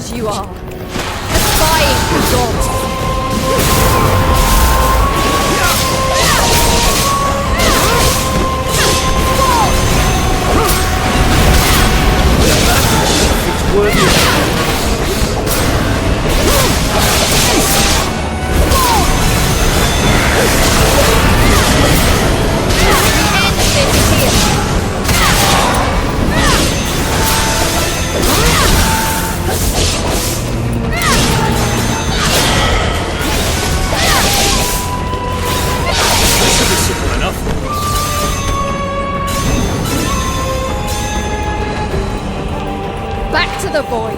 fools you are! Defying the gods! It's worthy of Back to the void!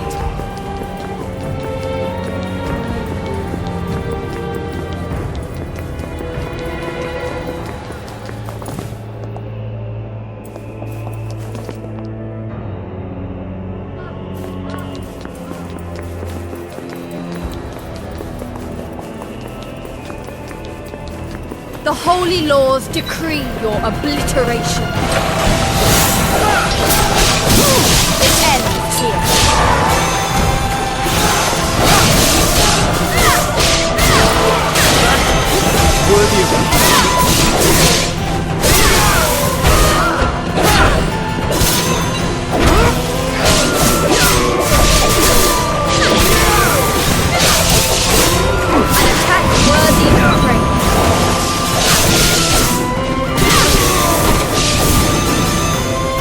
The holy laws decree your obliteration. It ends here. worthy of An attack worthy of praise.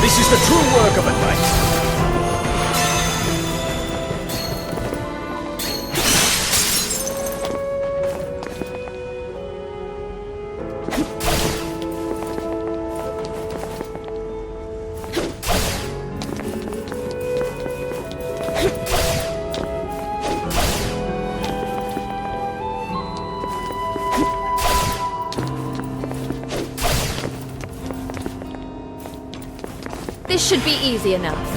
This is the true work of a knight. This should be easy enough.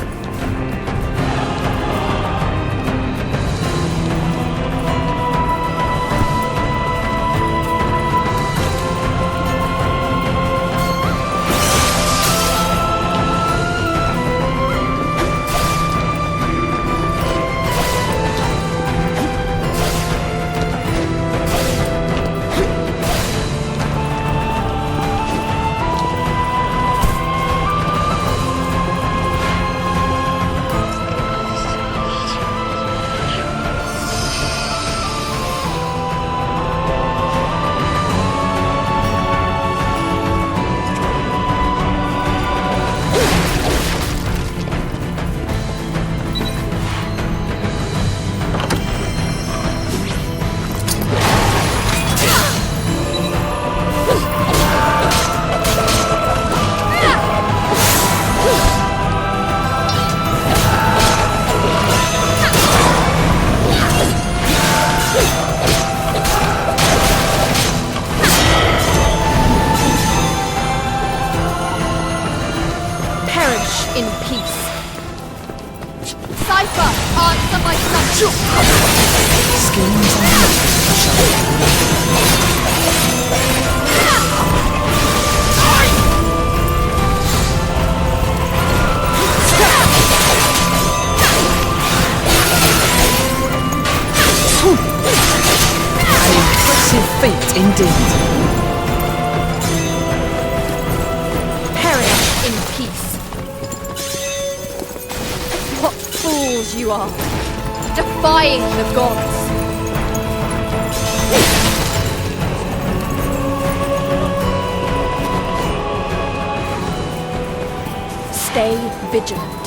In peace. Cypher, answer my son. Schemes An impressive feat indeed. Perish in peace. What fools you are, defying the gods. Stay vigilant.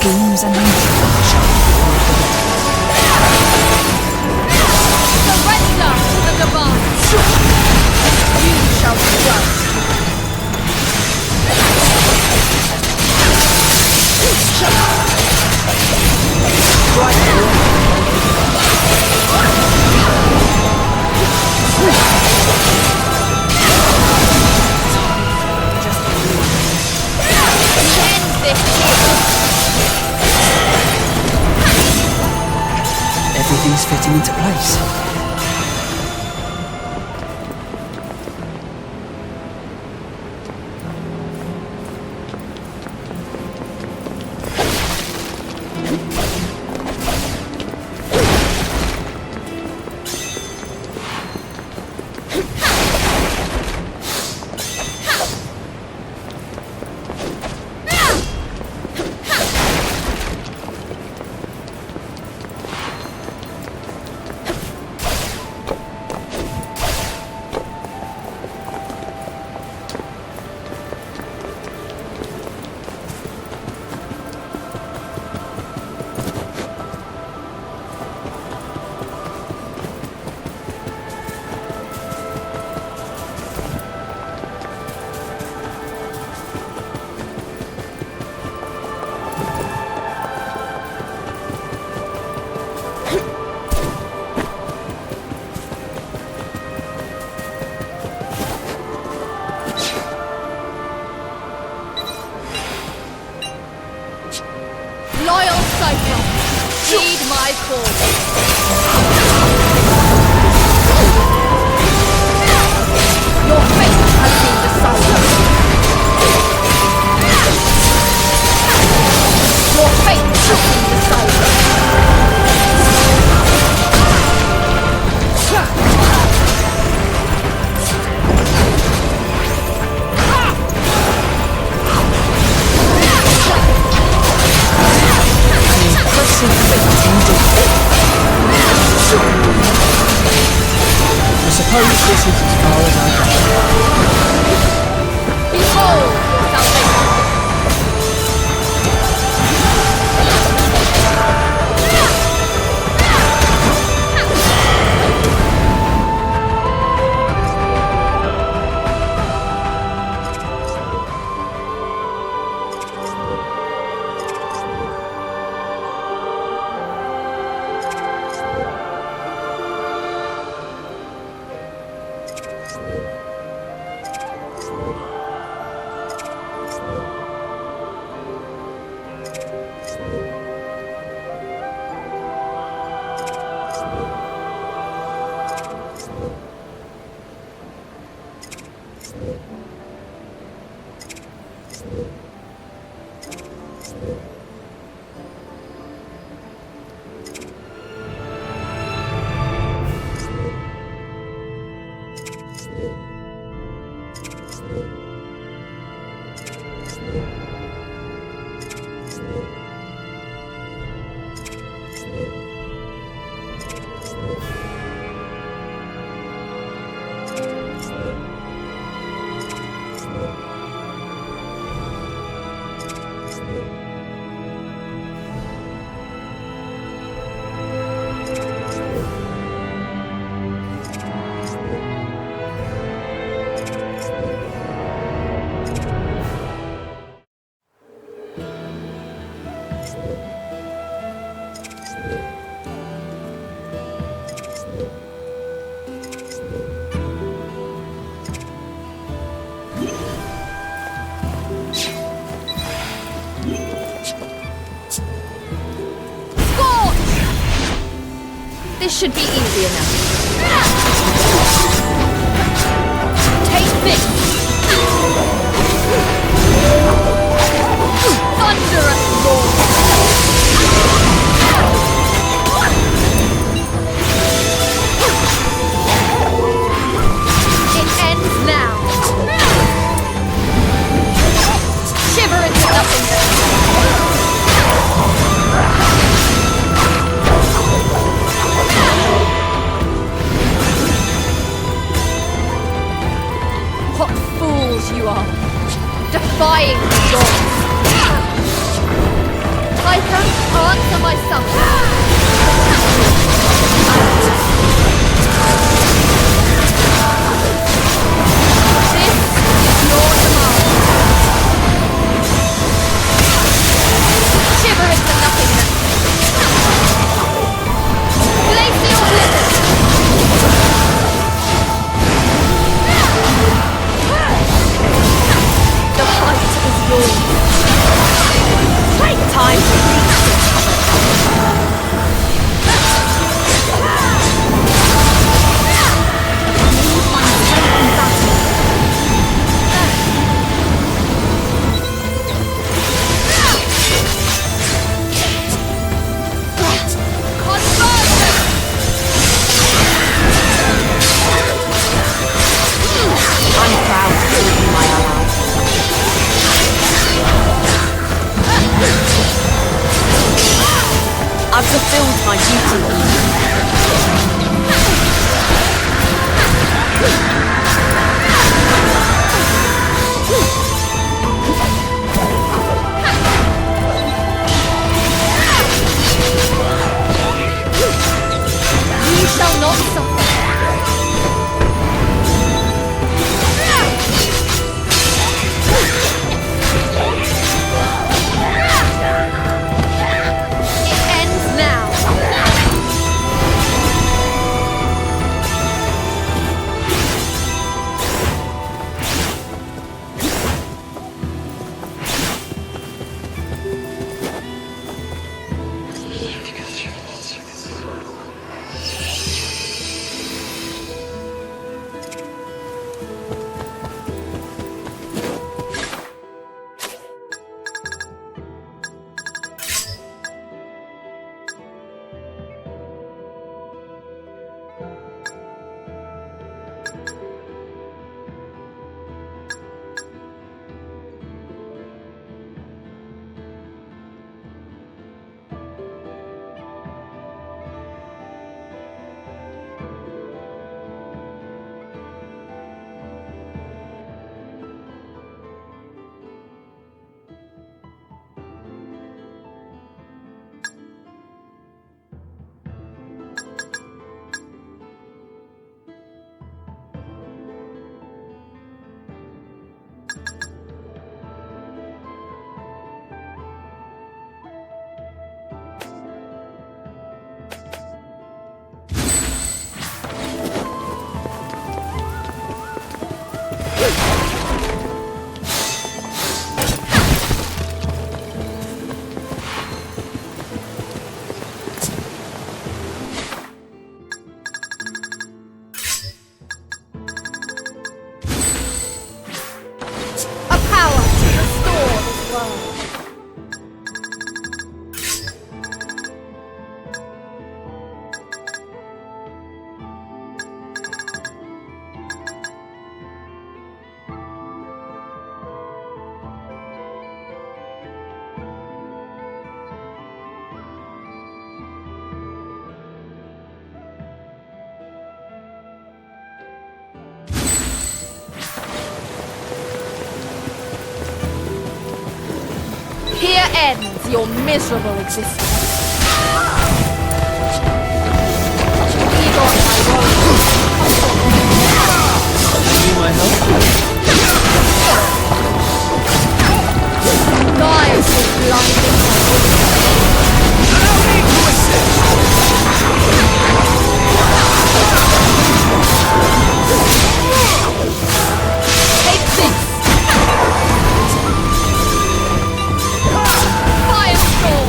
schemes and intrigue shall be divine. You shall be judged. Everything's fitting into place. Loyal Cyclone, heed my call. Your fate has been decided. Your fate has been decided. Impressive feat indeed. I suppose this is as far as I go. Behold your salvation. This should be easy enough. Take this! Thunderous roar! It ends now. Shiver into nothingness. What fools you are, defying the gods. Viper, answer my summons. fulfilled my duty. You shall not suffer. It ends now. A power to restore this world. Here ends your miserable existence. Egon, my warrior, Need my help? lies with blinding Allow me to assist! Take this! Firestorm!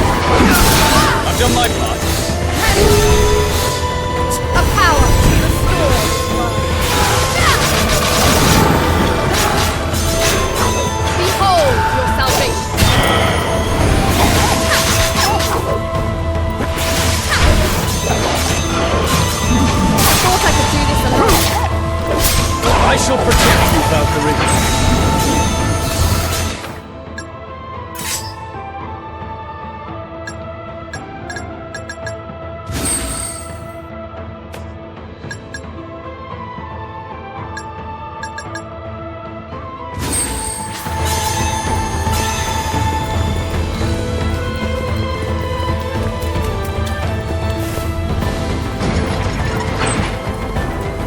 I've done my part. A power to restore this world. Behold your salvation. I thought I could do this alone. I shall protect you, Valkyrie.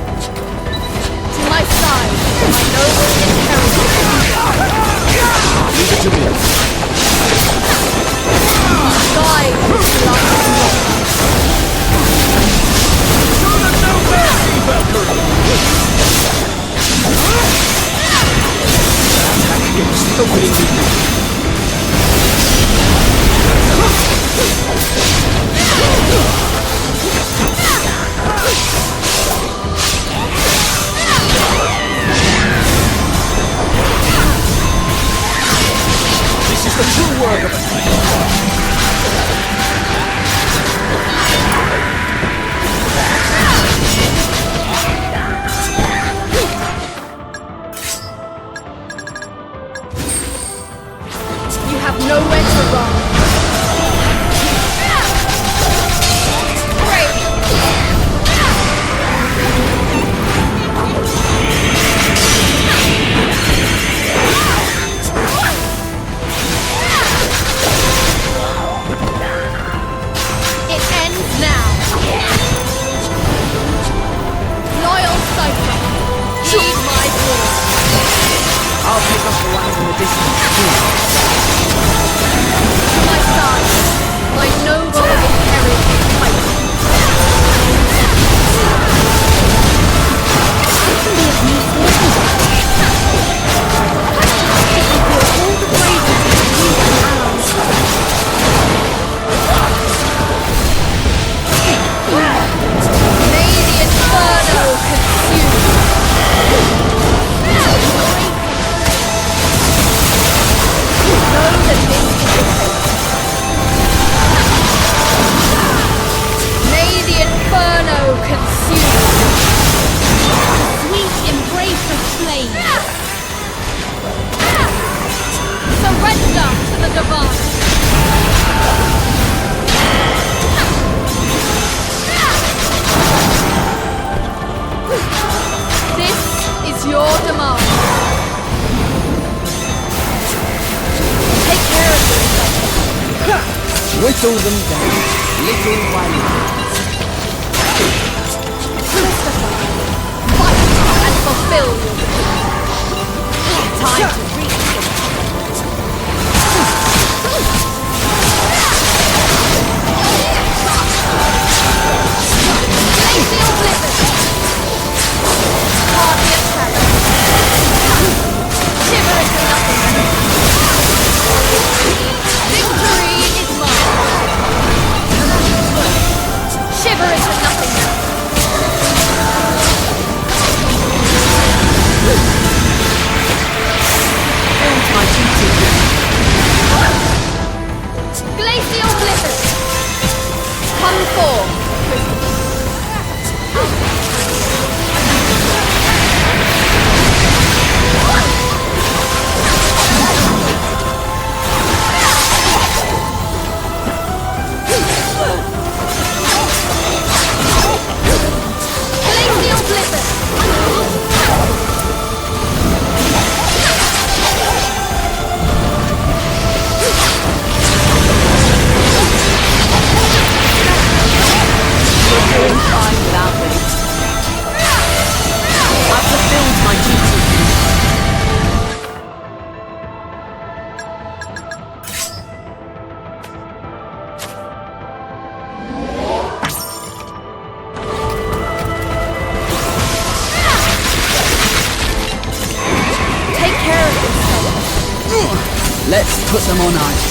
To my side, my noble inheritance. Leave it to me. Guide this life. Show them no mercy, Valkyrie! Yes, opening the This is the true work of a knight. have nowhere to run. Great. It ends now. Loyal Cypher, heed my voice. I'll pick up the ones in the distance too. To my side, my noble inherited fight. I can be of use here. It will put all the bravery of you and allies. May the inferno consume. Know that this is the fate. May the inferno consume. Sweet embrace of flame. Surrender to the divine. This is your demand. Take care of yourself. Whittle them down, little by little. Christopher, fight and fulfill your mission. Time to reach the Glacial blizzard. Hardly a shadow. Shiver into nothingness. Victory is mine. Shiver into nothingness. Build my duty. Glacial blizzard. Come forth, Christopher. Glacial blizzard. You're doing fine without me. I've fulfilled my duty. Take care of yourself. Let's put them on ice.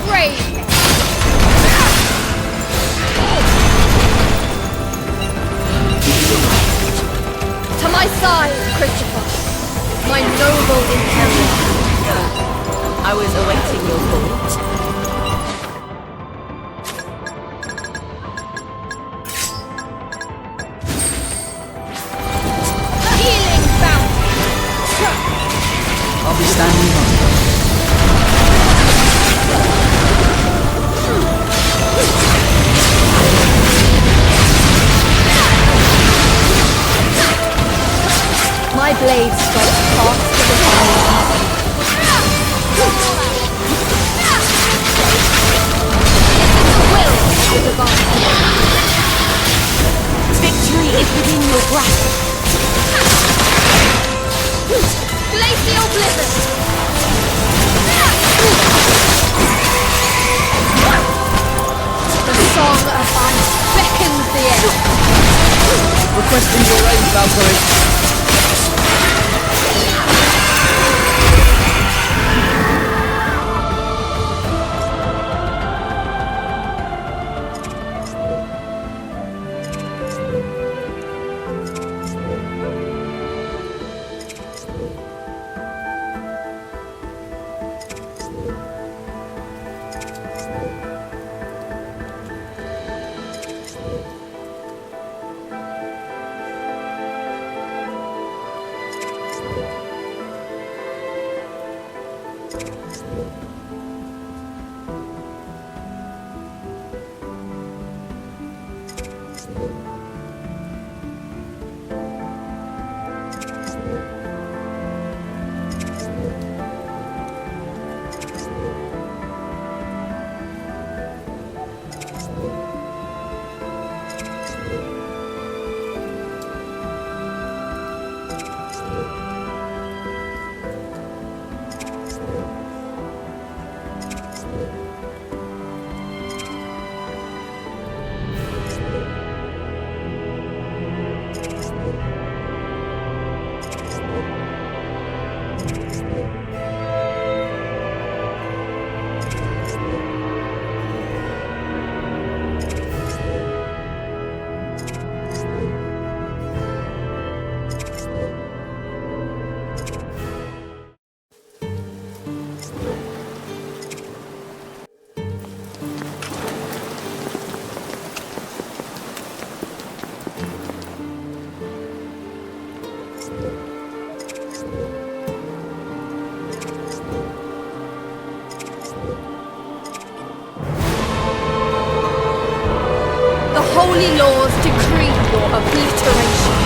Great. To my side, Christopher, my noble inheritor. I was awaiting your call. Healing bounty. I'll be standing by. My blade strikes past the divine. This is the will of the divine. Victory is within your grasp. Glacial blizzard. The song of ice beckons the end. Requesting your aid, Valkyrie. holy laws decree your obliteration.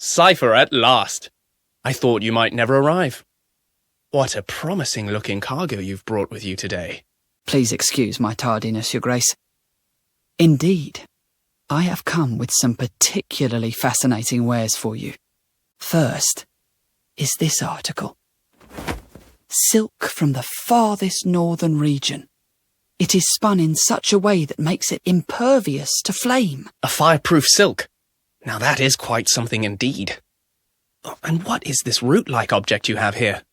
Cypher at last. I thought you might never arrive. What a promising-looking cargo you've brought with you today. Please excuse my tardiness, Your Grace. Indeed, I have come with some particularly fascinating wares for you. First is this article. Silk from the farthest northern region. It is spun in such a way that makes it impervious to flame. A fireproof silk. Now that is quite something indeed. And what is this root-like object you have here?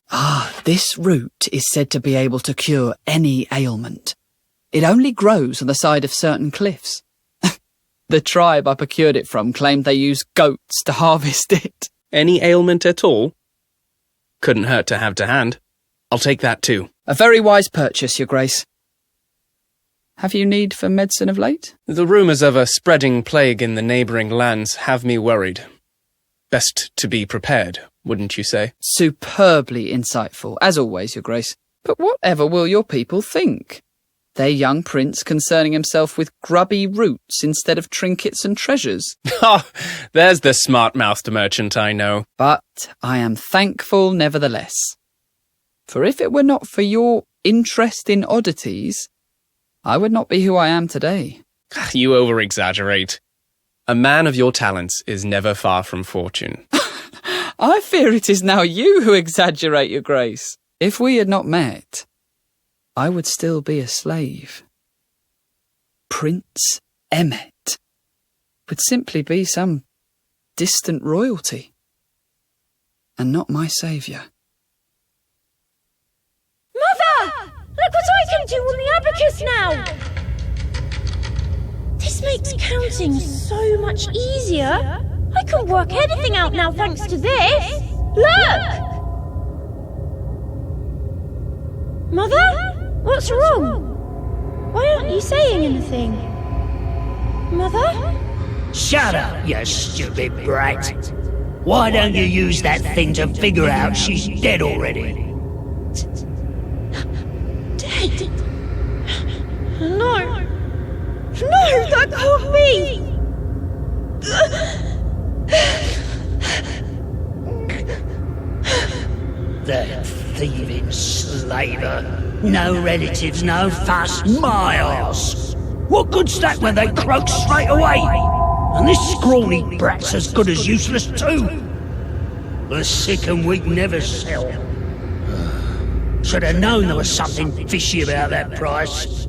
This root is said to be able to cure any ailment. It only grows on the side of certain cliffs. The tribe I procured it from claimed they use goats to harvest it. Any ailment at all? Couldn't hurt to have to hand. I'll take that too. A very wise purchase, Your Grace. Have you need for medicine of late? The rumours of a spreading plague in the neighbouring lands have me worried. Best to be prepared, wouldn't you say? Superbly insightful, as always, Your Grace. But whatever will your people think? Their young prince concerning himself with grubby roots instead of trinkets and treasures. There's the smart-mouthed merchant I know. But I am thankful nevertheless. For if it were not for your interest in oddities, I would not be who I am today. You over-exaggerate. A man of your talents is never far from fortune. I fear it is now you who exaggerate, Your Grace. If we had not met, I would still be a slave. Prince Emmet would simply be some distant royalty, and not my saviour. Mother! Look what I can do on the abacus now! This makes counting so much easier. I can work anything out now thanks to this. Look! Mother? What's wrong? Why aren't you saying anything? Mother? Shut up, you stupid brat. Why don't you use that thing to figure out she's dead already? Dead? No. No, that can't be! The thieving slaver. No relatives, no fuss, my arse. What good's that when they croak straight away? And this scrawny brat's as good as useless too. The sick and weak never sell. Should have known there was something fishy about that price.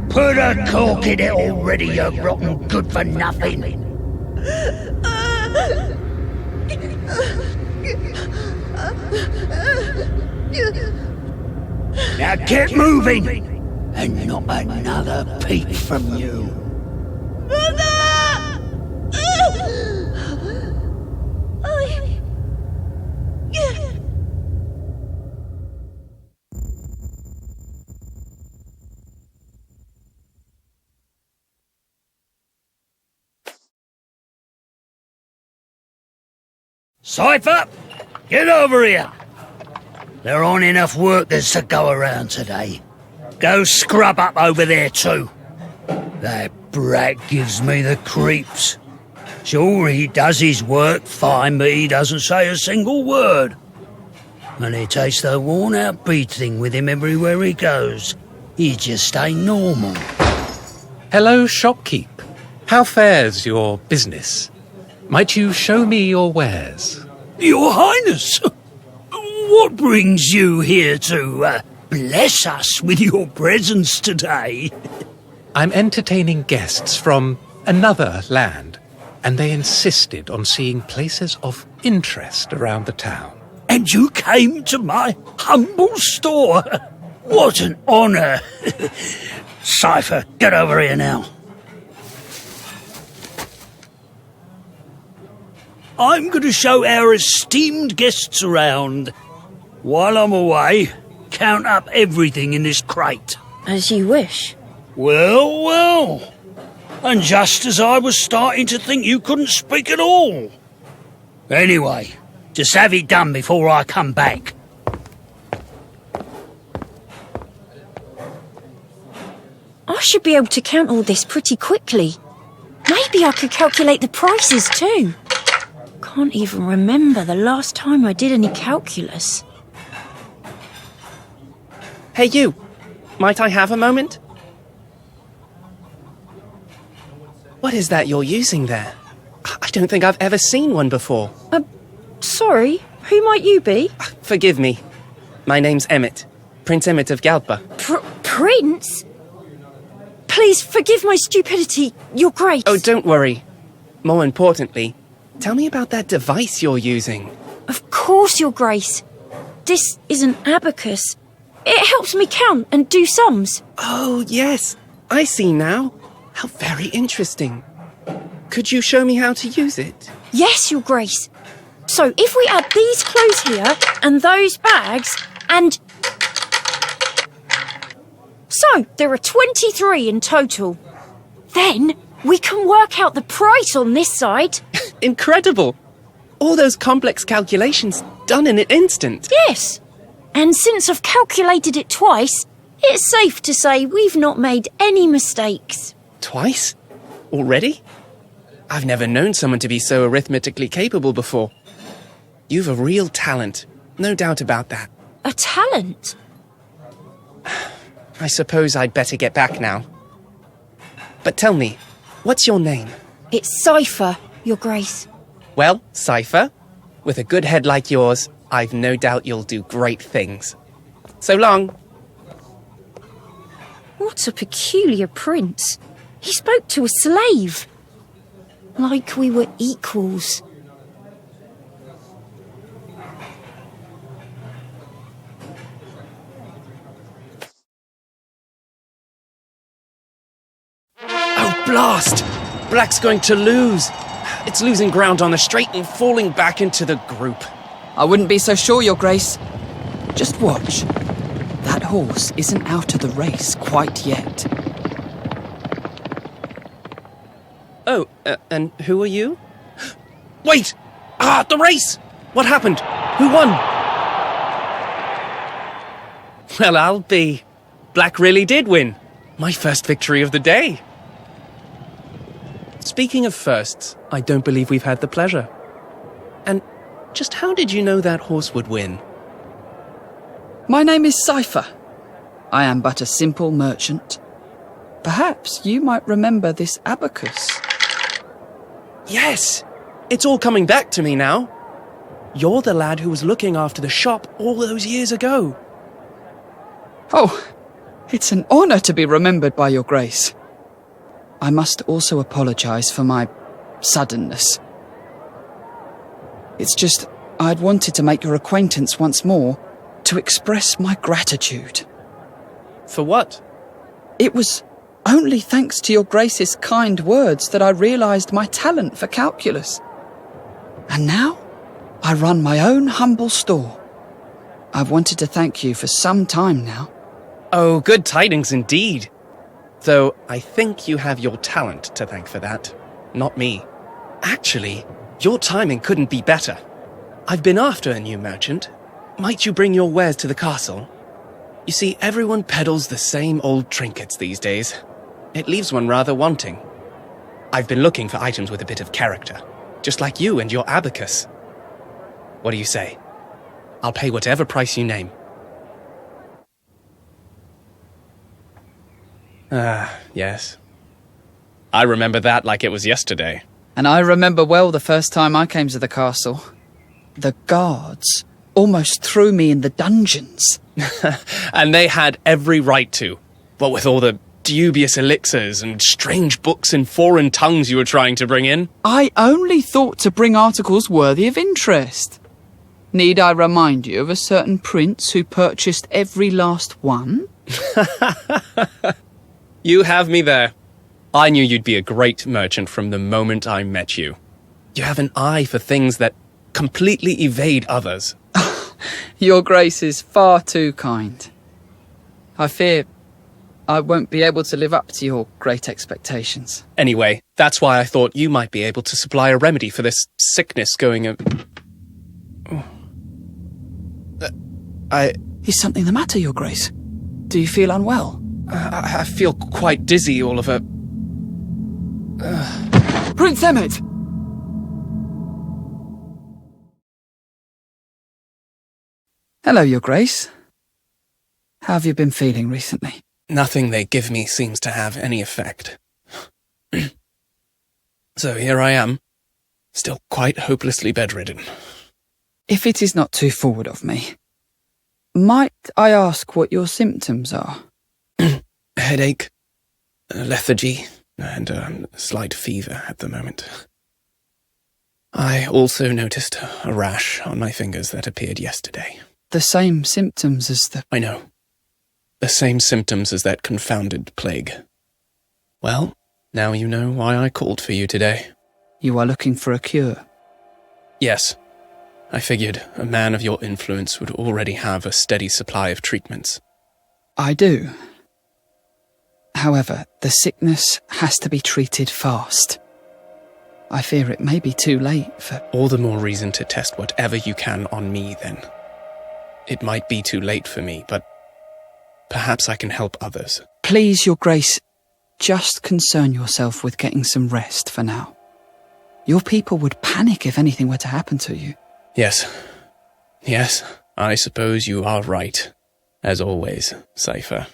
Put a cork in it already, you rotten good for nothing. Now get moving, and not another peep from you. Cypher, get over here. There aren't enough workers to go around today. Go scrub up over there too. That brat gives me the creeps. Sure, he does his work fine, but he doesn't say a single word. And he takes the worn-out beating with him everywhere he goes. He just ain't normal. Hello, shopkeep. How fares your business? Might you show me your wares? Your Highness, what brings you here to bless us with your presence today? I'm entertaining guests from another land, and they insisted on seeing places of interest around the town. And you came to my humble store? What an honour. Cypher, get over here now. I'm going to show our esteemed guests around. While I'm away, count up everything in this crate. As you wish. Well, well. And just as I was starting to think you couldn't speak at all. Anyway, just have it done before I come back. I should be able to count all this pretty quickly. Maybe I could calculate the prices too. Can't even remember the last time I did any calculus. Hey you, might I have a moment? What is that you're using there? I don't think I've ever seen one before. Sorry, who might you be? Forgive me. My name's Emmett, Prince Emmett of Galpa. Prince? Please forgive my stupidity, Your Grace. Oh, don't worry. More importantly, tell me about that device you're using. Of course, Your Grace. This is an abacus. It helps me count and do sums. Oh, yes. I see now. How very interesting. Could you show me how to use it? Yes, Your Grace. So if we add these clothes here and those bags and... So there are 23 in total. Then we can work out the price on this side. Incredible. All those complex calculations done in an instant. Yes. And since I've calculated it twice, it's safe to say we've not made any mistakes. Twice? Already? I've never known someone to be so arithmetically capable before. You've a real talent, no doubt about that. A talent? I suppose I'd better get back now. But tell me, what's your name? It's Cypher, Your Grace. Well, Cypher, with a good head like yours, I've no doubt you'll do great things. So long. What a peculiar prince. He spoke to a slave. Like we were equals. Oh, blast! Black's going to lose. It's losing ground on the straight and falling back into the group. I wouldn't be so sure, Your Grace. Just watch. That horse isn't out of the race quite yet. Oh, and who are you? Wait! The race! What happened? Who won? Well, I'll be. Black really did win. My first victory of the day. Speaking of firsts, I don't believe we've had the pleasure. And just how did you know that horse would win? My name is Cypher. I am but a simple merchant. Perhaps you might remember this abacus. Yes! It's all coming back to me now. You're the lad who was looking after the shop all those years ago. Oh, it's an honour to be remembered by your grace. I must also apologise for my suddenness. It's just I'd wanted to make your acquaintance once more to express my gratitude. For what? It was only thanks to your grace's kind words that I realised my talent for calculus. And now I run my own humble store. I've wanted to thank you for some time now. Oh, good tidings indeed. Though I think you have your talent to thank for that, not me. Actually, your timing couldn't be better. I've been after a new merchant. Might you bring your wares to the castle? You see, everyone peddles the same old trinkets these days. It leaves one rather wanting. I've been looking for items with a bit of character, just like you and your abacus. What do you say? I'll pay whatever price you name. Yes. I remember that like it was yesterday. And I remember well the first time I came to the castle. The guards almost threw me in the dungeons. And they had every right to. What with all the dubious elixirs and strange books in foreign tongues you were trying to bring in. I only thought to bring articles worthy of interest. Need I remind you of a certain prince who purchased every last one? You have me there. I knew you'd be a great merchant from the moment I met you. You have an eye for things that completely evade others. Your grace is far too kind. I fear I won't be able to live up to your great expectations. Anyway, that's why I thought you might be able to supply a remedy for this sickness going... Is something the matter, your grace? Do you feel unwell? I feel quite dizzy all of a... Prince Emmett! Hello, your grace. How have you been feeling recently? Nothing they give me seems to have any effect. So here I am, still quite hopelessly bedridden. If it is not too forward of me, might I ask what your symptoms are? Headache, lethargy, and a slight fever at the moment. I also noticed a rash on my fingers that appeared yesterday. The same symptoms as the... I know. The same symptoms as that confounded plague. Well, now you know why I called for you today. You are looking for a cure? Yes. I figured a man of your influence would already have a steady supply of treatments. I do. However, the sickness has to be treated fast. I fear it may be too late for... All the more reason to test whatever you can on me, then. It might be too late for me, but perhaps I can help others. Please, your grace, just concern yourself with getting some rest for now. Your people would panic if anything were to happen to you. Yes. Yes, I suppose you are right. As always, Cypher.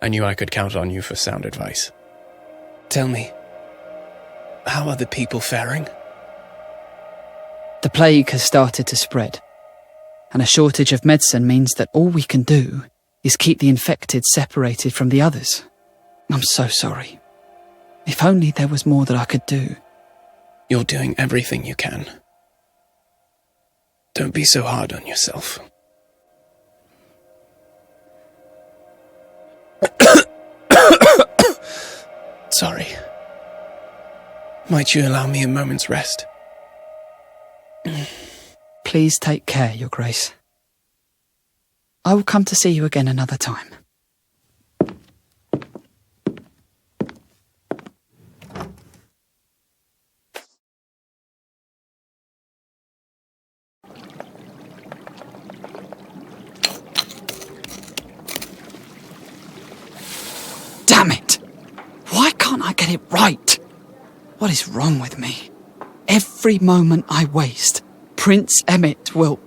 I knew I could count on you for sound advice. Tell me, how are the people faring? The plague has started to spread, and a shortage of medicine means that all we can do is keep the infected separated from the others. I'm so sorry. If only there was more that I could do. You're doing everything you can. Don't be so hard on yourself. Sorry. Might you allow me a moment's rest? Please take care, your grace. I will come to see you again another time. Damn it! Why can't I get it right? What is wrong with me? every moment I waste, Prince Emmett will...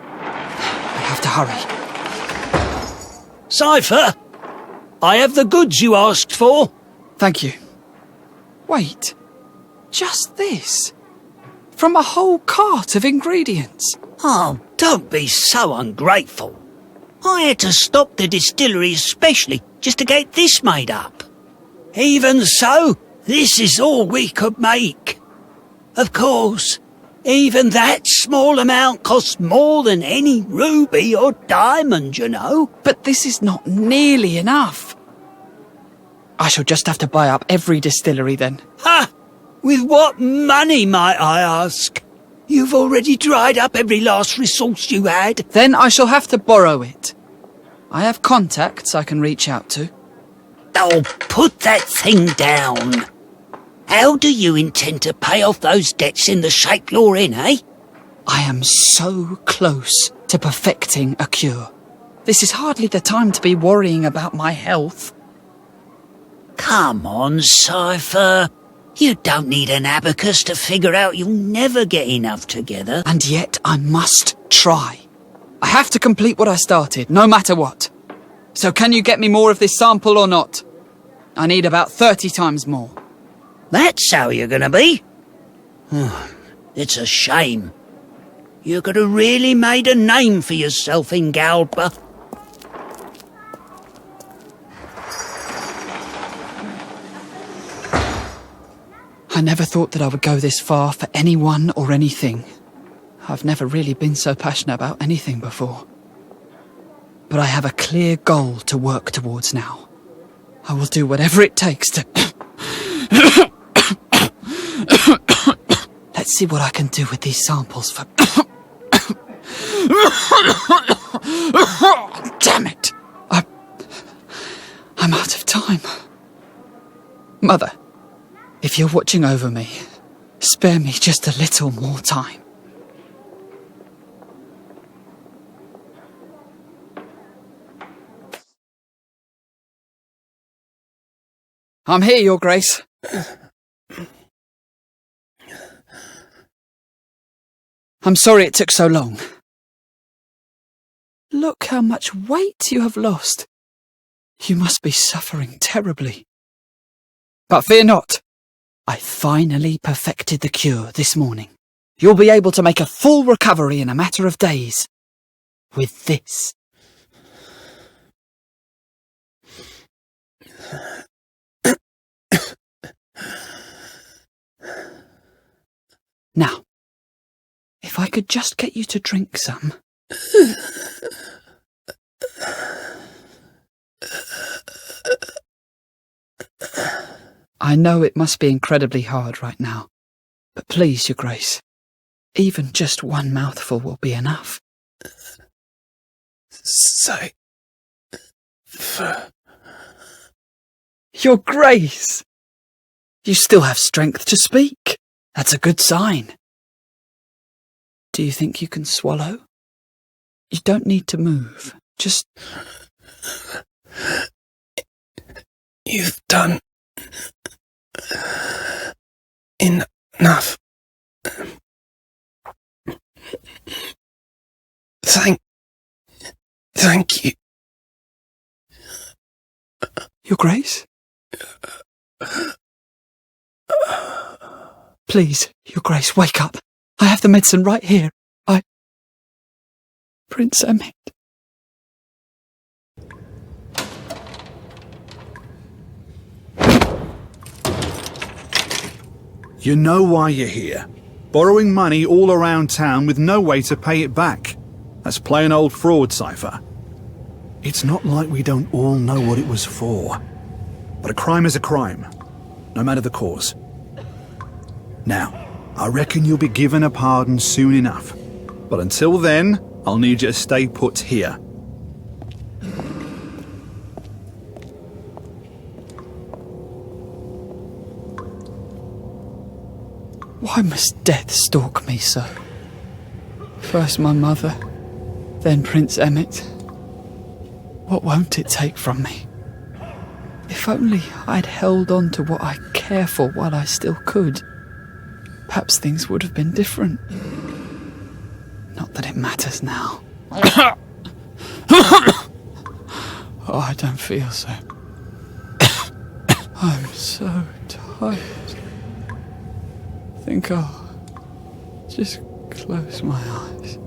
I have to hurry. Cypher, I have the goods you asked for. Thank you. Wait, just this? From a whole cart of ingredients? Oh, don't be so ungrateful. I had to stop the distillery especially just to get this made up. Even so, this is all we could make. Of course, even that small amount costs more than any ruby or diamond, you know. But this is not nearly enough. I shall just have to buy up every distillery then. Ha! With what money, might I ask? You've already dried up every last resource you had. Then I shall have to borrow it. I have contacts I can reach out to. Oh, put that thing down. How do you intend to pay off those debts in the shape you're in, eh? I am so close to perfecting a cure. This is hardly the time to be worrying about my health. Come on, Cypher. You don't need an abacus to figure out you'll never get enough together. And yet I must try. I have to complete what I started, no matter what. So can you get me more of this sample or not? I need about 30 times more. That's how you're gonna be? It's a shame. You could have really made a name for yourself in Galba. I never thought that I would go this far for anyone or anything. I've never really been so passionate about anything before. But I have a clear goal to work towards now. I will do whatever it takes to... Let's see what I can do with these samples for... Damn it! I'm out of time. Mother, if you're watching over me, spare me just a little more time. I'm here, Your Grace. I'm sorry it took so long. Look how much weight you have lost. You must be suffering terribly. But fear not. I finally perfected the cure this morning. You'll be able to make a full recovery in a matter of days. With this. Now, if I could just get you to drink some. I know it must be incredibly hard right now, but please, Your Grace, even just one mouthful will be enough. Your Grace! You still have strength to speak. That's a good sign. Do you think you can swallow? You don't need to move. Just... You've done... enough. Thank you. Your Grace? Please, Your Grace, wake up. I have the medicine right here. Prince Emmett. You know why you're here. Borrowing money all around town with no way to pay it back. That's plain old fraud, Cypher. It's not like we don't all know what it was for. But a crime is a crime, no matter the cause. Now, I reckon you'll be given a pardon soon enough. But until then, I'll need you to stay put here. Why must death stalk me so? First my mother, then Prince Emmett. What won't it take from me? If only I'd held on to what I care for while I still could. perhaps things would have been different. Not that it matters now. Oh, I don't feel so. I'm so tired. I think I'll just close my eyes.